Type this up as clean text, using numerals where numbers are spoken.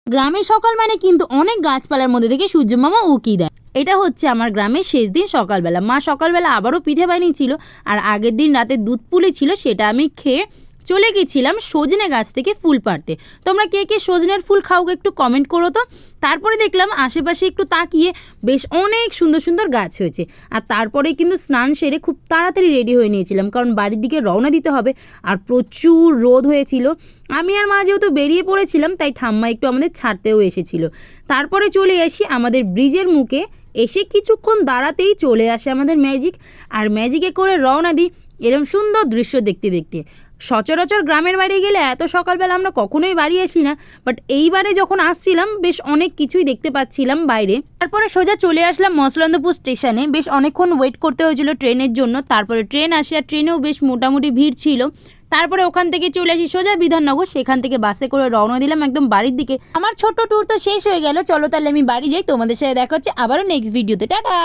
গ্রামের সকাল মানে কিন্তু অনেক গাছপালার মধ্যে থেকে সূর্য মামা উকি দেয়। এটা হচ্ছে আমার গ্রামের শেষ দিন সকালবেলা। মা সকালবেলা আবারও পিঠে বানিয়েছিল, আর আগের দিন রাতে দুধ পুলি ছিল, সেটা আমি খেয়ে চলে গেছিলাম সজনে গাছ থেকে ফুল পাড়তে। তোমরা কে কে সজনের ফুল খাও একটু কমেন্ট করো তো। তারপরে দেখলাম আশেপাশে একটু তাকিয়ে বেশ অনেক সুন্দর সুন্দর গাছ হয়েছে। আর তারপরে কিন্তু স্নান সেরে খুব তাড়াতাড়ি রেডি হয়ে নিয়েছিলাম, কারণ বাড়ির দিকে রওনা দিতে হবে। আর প্রচুর রোদ হয়েছিল। আমি আর মা যেহেতু বেরিয়ে পড়েছিলাম, তাই ঠাম্মা একটু আমাদের ছাড়তেও এসেছিল। তারপরে চলে আসি আমাদের ব্রিজের মুখে। এসে কিছুক্ষণ দাঁড়াতেই চলে আসে আমাদের ম্যাজিক, আর ম্যাজিকে করে রওনা দিই এরকম সুন্দর দৃশ্য দেখতে দেখতে। সচরাচর গ্রামের বাড়ি গেলে এত সকালবেলা আমরা কখনোই বাড়ি আসি না, বাট এইবারে যখন আসছিলাম বেশ অনেক কিছুই দেখতে পাচ্ছিলাম বাইরে। তারপরে সোজা চলে আসলাম মসলন্দপুর স্টেশনে। বেশ অনেকক্ষণ ওয়েট করতে হয়েছিল ট্রেনের জন্য। তারপরে ট্রেন আসে, আর ট্রেনেও বেশ মোটামুটি ভিড় ছিল। তারপরে ওখান থেকে চলে আসি সোজা বিধাননগর। সেখান থেকে বাসে করে রওনা দিলাম একদম বাড়ির দিকে। আমার ছোট্ট ট্যুর তো শেষ হয়ে গেল, চলো তাহলে আমি বাড়ি যাই। তোমাদের সাথে দেখা হচ্ছে আবারও নেক্সট ভিডিওতে। টাটা।